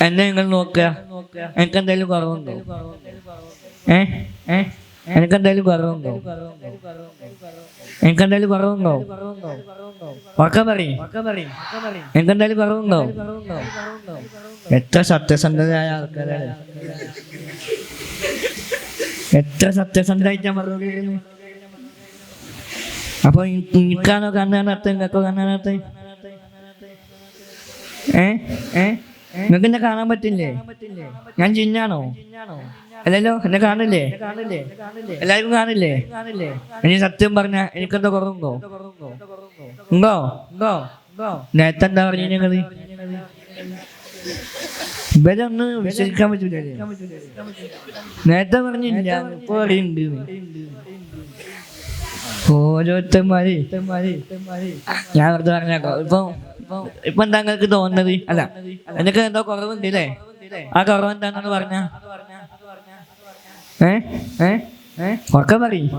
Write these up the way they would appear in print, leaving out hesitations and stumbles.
എന്നെ നിങ്ങൾ നോക്കുക. എനിക്കെന്തെങ്കിലും കുറവുണ്ടോ? എനിക്കെന്തെങ്കിലും കുറവുണ്ടോ? എനിക്കെന്തെങ്കിലും കുറവുണ്ടോ? ഒക്കെ പറയും. എനിക്കെന്തെങ്കിലും കുറവുണ്ടോ? എത്ര സത്യസന്ധരായ ആൾക്കാരാണ്, എത്ര സത്യസന്ധമായിട്ടാ മറുപടി. അപ്പൊ എനിക്കാണോ കണ്ണാനത്ത്? നിങ്ങൾക്കോ കണ്ണാനത്ത്? നിങ്ങൾക്ക് എന്നെ കാണാൻ പറ്റില്ലേ? ഞാൻ ജിന്നാണോ? അല്ലല്ലോ, എന്നെ കാണില്ലേ? എല്ലാവർക്കും കാണില്ലേ? ഇനി സത്യം പറഞ്ഞ എനിക്കെന്താ കുറവുണ്ടോ? ഉണ്ടോ? നേരത്തെ എന്താ പറഞ്ഞു ഞങ്ങള്? ഇവരൊന്നും വിശ്വസിക്കാൻ പറ്റൂലേ? നേരത്തെ പറഞ്ഞില്ല, ഇപ്പൊ പറയുന്നുണ്ട്. ഓരോരുത്തന്മാര് ഞാൻ വെറുതെ പറഞ്ഞേക്കോ. ഇപ്പൊ എന്താ നിങ്ങൾക്ക് തോന്നുന്നത്? അല്ല, എനിക്ക് എന്തോ കുറവുണ്ട് അല്ലേ? ആ കുറവ് എന്താണെന്ന് പറഞ്ഞ ഒക്കെ പറയും.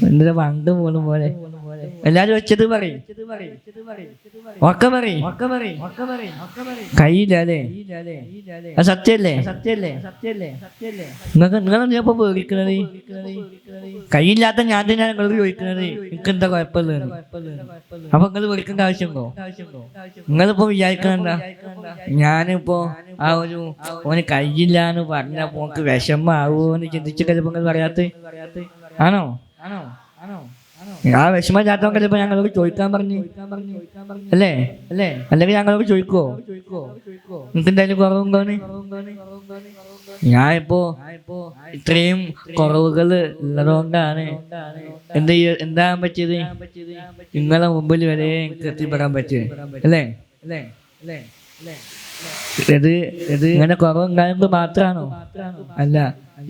എന്താ പണ്ട് പോലും പോലെ എല്ലാരും വെച്ചത് പറയും. ഒക്കെ പറയും. കയ്യില്ല അല്ലേ? അത് സത്യല്ലേ? നിങ്ങളെന്താ പേടിക്കണത്? കയ്യില്ലാത്ത ഞാൻ തന്നെയാണ് നിങ്ങൾ ചോദിക്കുന്നത് എനിക്ക് എന്താ കുഴപ്പമില്ല. അപ്പൊ നിങ്ങൾ പേടിക്കേണ്ട ആവശ്യമുണ്ടോ? നിങ്ങളിപ്പോ വിചാരിക്കണെന്താ? ഞാനിപ്പോ ആ ഒരു ഓന് കയ്യില്ലാന്ന് പറഞ്ഞപ്പോ എനിക്ക് വിഷമാവോന്ന് ചിന്തിച്ചിട്ടല്ലേ ഇപ്പൊ നിങ്ങൾ പറയാത്ത? ആണോ? ആ വിഷമമില്ലാത്തവങ്കല്ലേ ഇപ്പൊ ഞങ്ങളോട് ചോദിക്കാൻ പറഞ്ഞു അല്ലേ? അല്ലെങ്കിൽ ഞങ്ങളോട് ചോദിക്കോ നിങ്ങൾക്ക് എന്തായാലും കുറവുണ്ടോന്ന്? ഞാനിപ്പോ ഇത്രയും കുറവുകൾ ഉള്ളതുകൊണ്ടാണ് എന്താകാൻ പറ്റിയത്? നിങ്ങളെ മുമ്പിൽ വരെ എനിക്ക് എത്തിപ്പെടാൻ പറ്റിയത് അല്ലേ? ഇത് ഇങ്ങനെ കുറവുണ്ടായത് മാത്രമാണോ? അല്ല,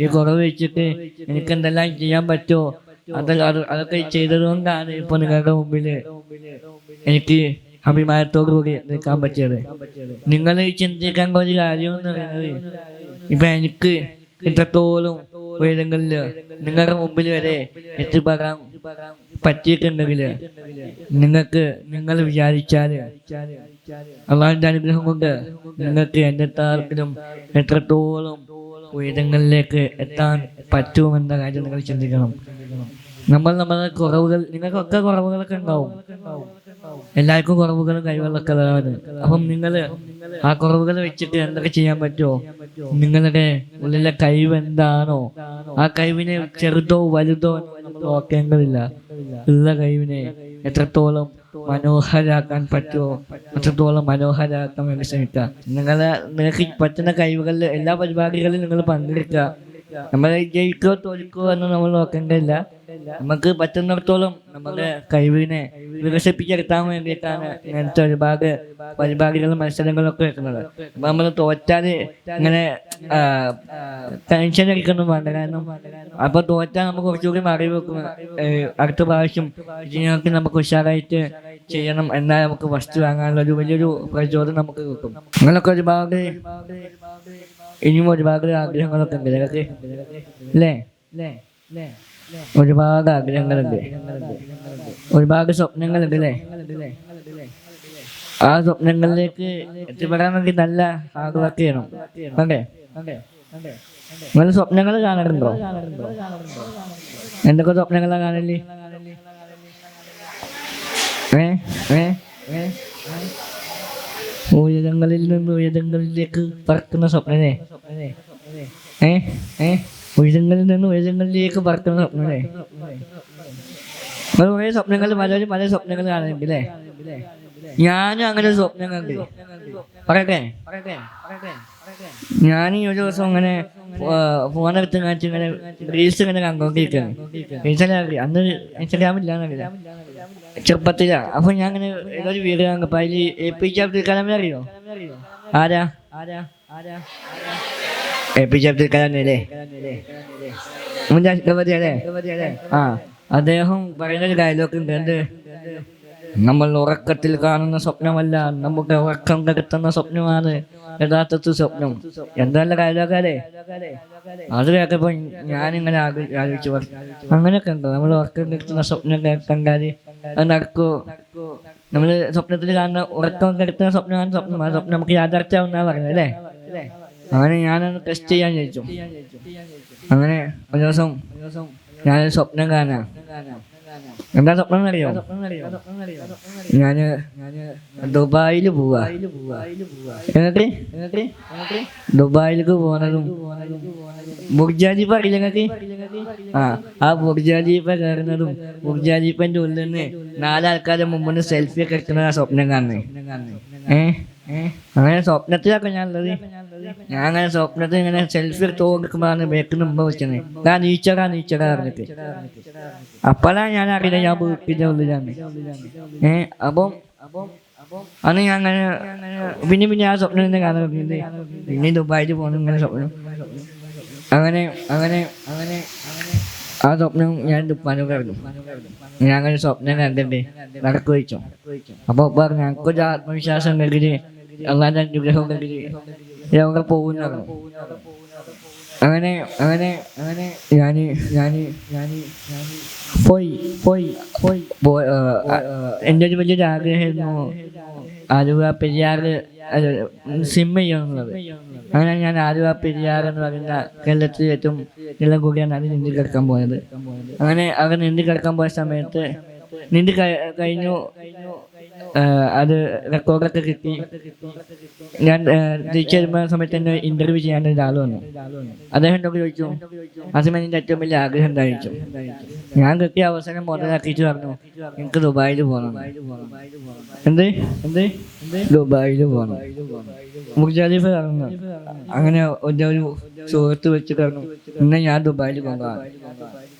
ഈ കുറവ് വെച്ചിട്ട് എനിക്ക് എന്തെല്ലാം ചെയ്യാൻ പറ്റുമോ അതൊക്കെ ചെയ്തത് കൊണ്ടാണ് ഇപ്പൊ നിങ്ങളുടെ മുമ്പില് എനിക്ക് അഭിമാനത്തോടു കൂടി നിൽക്കാൻ പറ്റിയത്. നിങ്ങൾ ചിന്തിക്കാൻ ഒരു കാര്യം എന്ന് പറയുന്നത്, ഇപ്പൊ എനിക്ക് ഇത്രത്തോളം ഉയരങ്ങളില് നിങ്ങളുടെ മുമ്പിൽ വരെ എത്തിപ്പെടാൻ പറ്റിയിട്ടുണ്ടെങ്കിൽ നിങ്ങൾ വിചാരിച്ചാല് അള്ളാഹുവിന്റെ അനുഗ്രഹം കൊണ്ട് നിങ്ങൾക്ക് എന്നെത്താർക്കും എത്രത്തോളം ഉയരങ്ങളിലേക്ക് എത്താൻ പറ്റുമെന്ന കാര്യം നിങ്ങൾ ചിന്തിക്കണം. നമ്മളെ കുറവുകൾ, നിങ്ങൾക്കൊക്കെ കുറവുകളൊക്കെ ഉണ്ടാവും. എല്ലാവർക്കും കുറവുകളും കഴിവുകളൊക്കെ ഉള്ളതാണ്. അപ്പം നിങ്ങള് ആ കുറവുകൾ വെച്ചിട്ട് എന്തൊക്കെ ചെയ്യാൻ പറ്റുമോ? നിങ്ങളുടെ ഉള്ളിലെ കഴിവ് എന്താണോ ആ കഴിവിനെ ചെറുതോ വലുതോ നമ്മൾ നോക്കേണ്ടതില്ല. ഉള്ള കഴിവിനെ എത്രത്തോളം മനോഹരാക്കാൻ പറ്റുമോ അത്രത്തോളം മനോഹരാക്കാൻ വേണ്ടി ശ്രമിക്കുക. നിങ്ങൾക്ക് പറ്റുന്ന കഴിവുകളിൽ എല്ലാ പരിപാടികളിലും നിങ്ങൾ പങ്കെടുക്കുക. നമ്മൾ ജയിക്കോ തോൽക്കോ എന്ന് നമ്മൾ നോക്കേണ്ടതില്ല. നമുക്ക് പറ്റുന്നിടത്തോളം നമ്മുടെ കഴിവിനെ വികസിപ്പിച്ചെടുക്കാൻ വേണ്ടിയിട്ടാണ് ഇങ്ങനത്തെ ഒരുപാട് പരിപാടികളും മത്സരങ്ങളൊക്കെ വെക്കുന്നത്. അപ്പൊ നമ്മൾ തോറ്റാല് ഇങ്ങനെ ടെൻഷൻ അടിക്കൊന്നും വേണ്ട. കാരണം അപ്പൊ തോറ്റാൽ നമുക്ക് കുറച്ചുകൂടി മാറി വെക്കും. അടുത്ത പ്രാവശ്യം ഇതിനൊക്കെ നമുക്ക് ഉഷാറായിട്ട് ചെയ്യണം, എന്നാൽ നമുക്ക് വസ്തു വാങ്ങാനുള്ള ഒരു വലിയൊരു പ്രചോദനം നമുക്ക് കിട്ടും. അങ്ങനെയൊക്കെ ഇനിയും ഒരുപാട് ആഗ്രഹങ്ങളൊക്കെ ഉണ്ട് നിങ്ങൾക്ക് അല്ലേ? ഒരുപാട് ആഗ്രഹങ്ങളുണ്ട്, ഒരുപാട് സ്വപ്നങ്ങളുണ്ട് അല്ലേ? ആ സ്വപ്നങ്ങളിലേക്ക് എത്തിപ്പെടാൻ വേണ്ടി നല്ല ഹാർഡ് വർക്ക് ചെയ്യണം. അതെ, നിങ്ങൾ സ്വപ്നങ്ങൾ കാണാറുണ്ടോ? എന്തൊക്കെ സ്വപ്നങ്ങളാ കാണല്? ഉയരങ്ങളിൽ നിന്ന് ഉയരങ്ങളിലേക്ക് പറക്കുന്ന സ്വപ്നനെ, ഉയരങ്ങളിൽ നിന്ന് ഉയരങ്ങളിലേക്ക് പറക്കുന്ന സ്വപ്നനെ. നിങ്ങൾ കുറേ സ്വപ്നങ്ങൾ പല സ്വപ്നങ്ങൾ കാണുന്നുണ്ട് അല്ലേ? ഞാനും അങ്ങനെ ഒരു സ്വപ്നം കണ്ട് പറയട്ടെ. ഞാൻ ഒരു ദിവസം ഇങ്ങനെ ഫോണെടുത്ത് കാണിച്ച് ഇങ്ങനെ റീൽസ് ഇങ്ങനെ കണ്ടോണ്ടിരിക്കുകയാണ്. അന്ന് ഇൻസ്റ്റാഗ്രാമില്ലാന്നറിയില്ല, ചെറുപ്പത്തിലാ. അപ്പൊ ഞാൻ ഇങ്ങനെ ഏതൊരു വീഡിയോ കണ്ടപ്പോ അതിൽ APJ അബ്ദുൽ കലാമിനെ അറിയോ? ആരാ APJ അബ്ദുൽ കലാം അല്ലേ? മുൻ രാഷ്ട്രപതി അല്ലേ? ആ, അദ്ദേഹം പറയുന്നൊരു ഡയലോഗ് ഉണ്ട്. എന്ത്? നമ്മൾ ഉറക്കത്തിൽ കാണുന്ന സ്വപ്നമല്ല, നമുക്ക് ഉറക്കം കെടുത്തുന്ന സ്വപ്നമാണ് യഥാർത്ഥത്തിൽ സ്വപ്നം. എന്താല്ല ഡയലോഗല്ലേ? അത് കേട്ടപ്പോ ഞാനിങ്ങനെ ആലോചിച്ചു, അങ്ങനെയൊക്കെ ഉണ്ടോ? നമ്മൾ ഉറക്കം കെടുത്തുന്ന സ്വപ്നം കണ്ടാല് അത് നടക്കുവോ? നമ്മൾ സ്വപ്നത്തിൽ കാണുന്ന ഉറക്കം കെടുത്തുന്ന സ്വപ്നമാണ് സ്വപ്നം. ആ സ്വപ്നം നമുക്ക് യാഥാർത്ഥ്യമാവുന്ന പറഞ്ഞത് അല്ലേ? അങ്ങനെ ഞാനൊന്ന് ടെസ്റ്റ് ചെയ്യാൻ ചോദിച്ചു. അങ്ങനെ ഒരു ദിവസം ഞാനൊരു സ്വപ്നം കാണാം. എന്താ സ്വപ്നം എന്നറിയോ? ഞാന് ദുബായിൽ പോവാ. എന്നിട്ട് ദുബായിലേക്ക് പോകുന്നതും ബുർജ് ഖലീഫ അറിയില്ല നിങ്ങൾക്ക്? ആ ബുർജ് ഖലീഫ കയറുന്നതും ബുർജ് ഖലീഫന്റെ ഉള്ളിൽ നിന്ന് 4 ആൾക്കാരുടെ മുമ്പിൽ സെൽഫി ഒക്കെ എടുക്കുന്ന ആ സ്വപ്നം കാണുന്നത്. അങ്ങനെ സ്വപ്നത്തിലൊക്കെ ഞാനുള്ളത്. ഞാൻ അങ്ങനെ സ്വപ്നത്തിൽ ഇങ്ങനെ സെൽഫി എടുത്ത് നോക്കുമ്പോഴാണ് ബേക്കിന് മുമ്പ് വെച്ചത്. ഞാൻ നീച്ചടാ പറഞ്ഞിട്ട്. അപ്പോഴാണ് ഞാൻ അറിയില്ല ഞാൻ വീട്ടിന്റെ ഉള്ളിലാണ്. അപ്പം അന്ന് ഞാൻ അങ്ങനെ പിന്നെ ആ സ്വപ്നം തന്നെ കാണാൻ പിന്നെ ദുബായിൽ പോകണം ഇങ്ങനെ സ്വപ്നം. അങ്ങനെ ആ സ്വപ്നം ഞാൻ ദുബായിലായിരുന്നു. ഞാൻ അങ്ങനെ സ്വപ്നം കണ്ടിട്ട് നടക്കു വെച്ചു. അപ്പൊ പറഞ്ഞു ഞങ്ങൾക്കൊരു ആത്മവിശ്വാസം ഉണ്ടെങ്കിൽ അള്ളാന്റെ അനുഗ്രഹം ഉണ്ടെങ്കിൽ ഞങ്ങൾ പോകുന്നതാണ്. അങ്ങനെ ഞാന് പോയി എൻ്റെ ഒരു വലിയൊരു ആഗ്രഹമായിരുന്നു ആലുവ പെരിയാർ സ്വിം ചെയ്യണമെന്നുള്ളത്. അങ്ങനെ ഞാൻ ആലുവ പെരിയാർ എന്ന് പറയുന്ന കേരളത്തിൽ ഏറ്റവും വെള്ളം കൂടിയാണ് അത് നീന്തി കിടക്കാൻ പോയത്. അങ്ങനെ അവർ നീന്തി കിടക്കാൻ പോയ സമയത്ത് നീന്തി കഴിഞ്ഞു. അത് റെക്കോർഡൊക്കെ കിട്ടി. ഞാൻ തിരിച്ചു വരുന്ന സമയത്ത് തന്നെ ഇന്റർവ്യൂ ചെയ്യാൻ ഒരാൾ വന്നു. അദ്ദേഹം എന്നോട് ചോദിച്ചു അസിമനിന്റെ ഏറ്റവും വലിയ ആഗ്രഹം എന്താ ചോദിച്ചു. ഞാൻ കിട്ടിയ അവസരം മുതലാക്കിയിട്ട് പറഞ്ഞു എനിക്ക് ദുബായിൽ പോകണം. എന്ത് ദുബായിൽ പോകണം. ബുർജ് ഖലീഫ പറഞ്ഞു. അങ്ങനെ ഒരു സുഹൃത്ത് വെച്ച് പറഞ്ഞു ഇന്ന് ഞാൻ ദുബായിൽ പോകാം.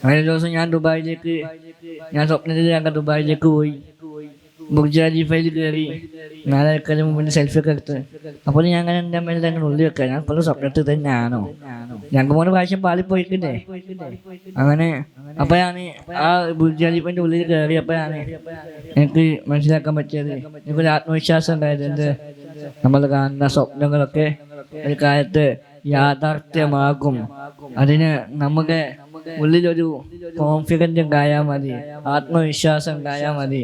അങ്ങനെ ഒരു ദിവസം ഞാൻ ദുബായിലേക്ക് സ്വപ്നത്തിൽ ഞങ്ങൾ ദുബായിലേക്ക് പോയി. ബുർജ് ഖലീഫയിൽ കയറി 4 ആൾക്കാരുടെ മുമ്പിൽ സെൽഫി ഒക്കെ എടുത്ത്. അപ്പോൾ ഞാൻ അങ്ങനെ എൻ്റെ അമ്മയിൽ തന്നെ ഉള്ളിൽ വെക്കാം. ഞാൻ ഇപ്പോൾ സ്വപ്നത്തിൽ തന്നെയാണോ? 2-3 പ്രാവശ്യം പാളിപ്പോയിട്ടില്ലേ? അങ്ങനെ അപ്പോഴാണ് ആ ബുർജ് ഖലീഫിൻ്റെ ഉള്ളിൽ കയറിയപ്പോഴാണ് എനിക്ക് മനസ്സിലാക്കാൻ പറ്റിയത്, എനിക്കൊരു ആത്മവിശ്വാസം ഉണ്ടായത്. എന്ത് നമ്മൾ കാണുന്ന സ്വപ്നങ്ങളൊക്കെ ഒരു കാലത്ത് യാഥാർത്ഥ്യമാകും. അതിന് നമ്മുടെ ഉള്ളിലൊരു കോൺഫിഡൻസ് ഉണ്ടായാൽ മതി, ആത്മവിശ്വാസം ഉണ്ടായാൽ മതി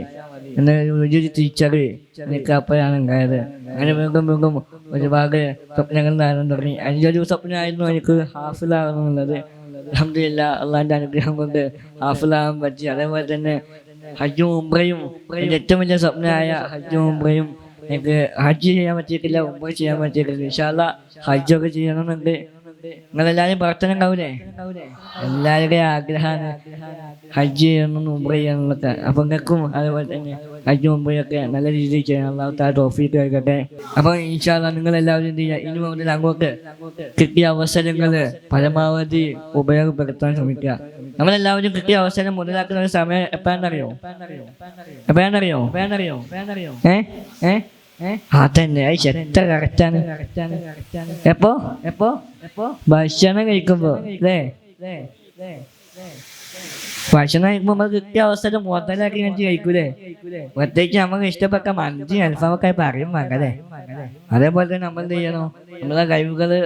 എന്നൊരു വലിയൊരു തിരിച്ചറിവ് എനിക്ക് അപ്പോഴാണ് ഉണ്ടായത്. അങ്ങനെ വീണ്ടും ഒരുപാട് സ്വപ്നങ്ങൾ നേടാൻ തുടങ്ങി. അതിലൊരു സ്വപ്നമായിരുന്നു എനിക്ക് ഹാഫിളാകുന്നുള്ളത്. അൽഹംദുലില്ലാ അള്ളാന്റെ അനുഗ്രഹം കൊണ്ട് ഹാഫിളാകാൻ പറ്റി. അതേപോലെ തന്നെ ഹജ്ജും ഉംറയും എൻ്റെ ഏറ്റവും വലിയ സ്വപ്നമായ ഹജ്ജും ഉംറയും എനിക്ക് ഹജ്ജ് ചെയ്യാൻ പറ്റിയിട്ടില്ല, ഉംറ ചെയ്യാൻ പറ്റിയിട്ടില്ല. ഇൻഷാ അല്ലാഹ് ഹജ്ജൊക്കെ ചെയ്യണമെന്നുണ്ട്. നിങ്ങളെല്ലാവരും പ്രാർത്ഥന ഉണ്ടാവൂലേ? എല്ലാവരുടെയും ആഗ്രഹമാണ് ഹജ്ജ് ചെയ്യണം ഉംറ ചെയ്യണമെന്നൊക്കെ. അപ്പം നിങ്ങൾക്കും അതുപോലെ തന്നെ ഹജ്ജും ഉംറയൊക്കെ നല്ല രീതിയിൽ ചെയ്യണം. അല്ലാഹു തആല തൗഫീഖ് നൽകട്ടെ. അപ്പോൾ ഇൻഷാ അല്ലാഹ് നിങ്ങളെല്ലാവരും എന്ത് ചെയ്യുക, ഇനി മുതൽ അങ്ങോട്ട് കിട്ടിയ അവസരങ്ങൾ പരമാവധി ഉപയോഗപ്പെടുത്താൻ ശ്രമിക്കുക. നമ്മളെല്ലാവരും കിട്ടിയ അവസരം മുതലാക്കുന്ന ഒരു സമയം എപ്പോഴാണെന്നറിയോ? അതന്നെ എത്ര കറക്റ്റാണ്. എപ്പോ ഭക്ഷണം കഴിക്കുമ്പോ അല്ലേ? ഭക്ഷണം കഴിക്കുമ്പോ നമ്മൾ കിട്ടിയ അവസരം മുതലാക്കി കഴിക്കൂലേ? പ്രത്യേകിച്ച് നമുക്ക് ഇഷ്ടപ്പെട്ട മന്തി അൽഫാമൊക്കെ പറയും വേണ്ടല്ലേ? അതേപോലെ തന്നെ നമ്മൾ എന്ത് ചെയ്യണം, നമ്മളെ കഴിവുകള്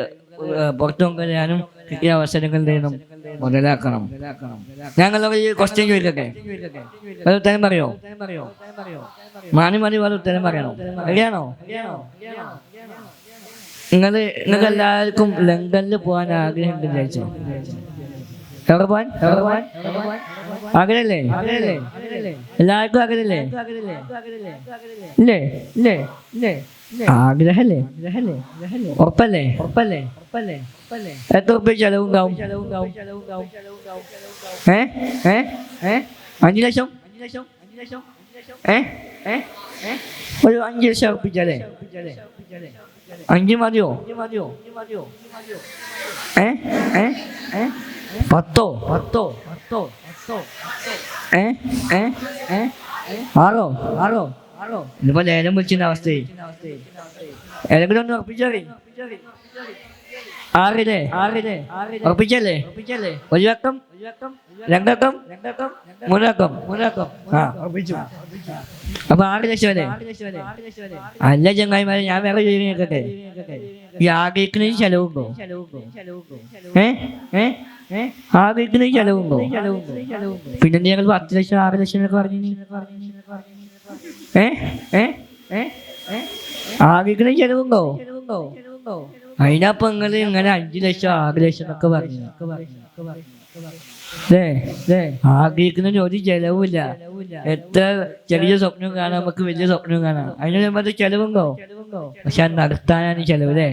പുറത്തു കൊണ്ടുവരാനും കിട്ടിയ അവസരങ്ങൾ എന്ത് ചെയ്യണം, മുതലാക്കണം. ഞങ്ങളൊക്കെ ഈ ക്വസ്റ്റ്യൻ ചോദിക്കട്ടെ, അത് ഉത്തരം പറയോ? മതി ഉത്തരം പറയണോ? റെഡിയാണോ? നിങ്ങൾക്ക് എല്ലാവർക്കും ലണ്ടനിൽ പോകാൻ ആഗ്രഹം ഉണ്ടെന്ന് വിചാരിച്ചോ? എവിടെ പോവാൻ ആഗ്രഹല്ലേ? എല്ലാവർക്കും ആഗ്രഹല്ലേ? ഇല്ലേ? ആഗ്രഹല്ലേ? ഉറപ്പല്ലേ? എത്ര ഉറുപ്പിക ചെലവുണ്ടാവും? 5 ലക്ഷം? ഒരു 5 ലക്ഷം ഉറപ്പിച്ചല്ലേ? 5 മതിയോ? 10? 6? ഇതിപ്പോ ലേലം വിളിച്ചിരുന്ന അവസ്ഥയായി. ഏതെങ്കിലും ഒന്ന് ഉറപ്പിച്ചേ. 6 ഉറപ്പിച്ചല്ലേ? 1 വക്കം, 2 വക്കം, 3 വക്കം. ഉറപ്പിച്ചു. അപ്പൊ 6 ലക്ഷം അല്ലേ? അല്ല ചങ്ങായിമാരെ, ഞാൻ വേറെ ജോലി കേട്ടെ. ഈ ആഗ്രഹിക്കുന്ന ചെലവുണ്ടോ? ആഗ്രഹിക്കുന്ന ചെലവുണ്ടോ? പിന്നെ ഞങ്ങൾ 10 ലക്ഷം 6 ലക്ഷം എന്നൊക്കെ പറഞ്ഞു. ഏ ഏ ഏ ആഗ്രഹിക്കുന്ന ചെലവുണ്ടോ? അതിനപ്പൊ നിങ്ങൾ ഇങ്ങനെ 5 ലക്ഷം 6 ലക്ഷം എന്നൊക്കെ പറഞ്ഞു. ആഗ്രഹിക്കുന്നതിന് ഒരു ചെലവുമില്ല. എത്ര ചെറിയ സ്വപ്നം കാണാം, നമുക്ക് വലിയ സ്വപ്നം കാണാം. അതിന് മറ്റേ ചെലവുണ്ടോ? പക്ഷെ അത് നടത്താനാണ് ചെലവ് അല്ലേ?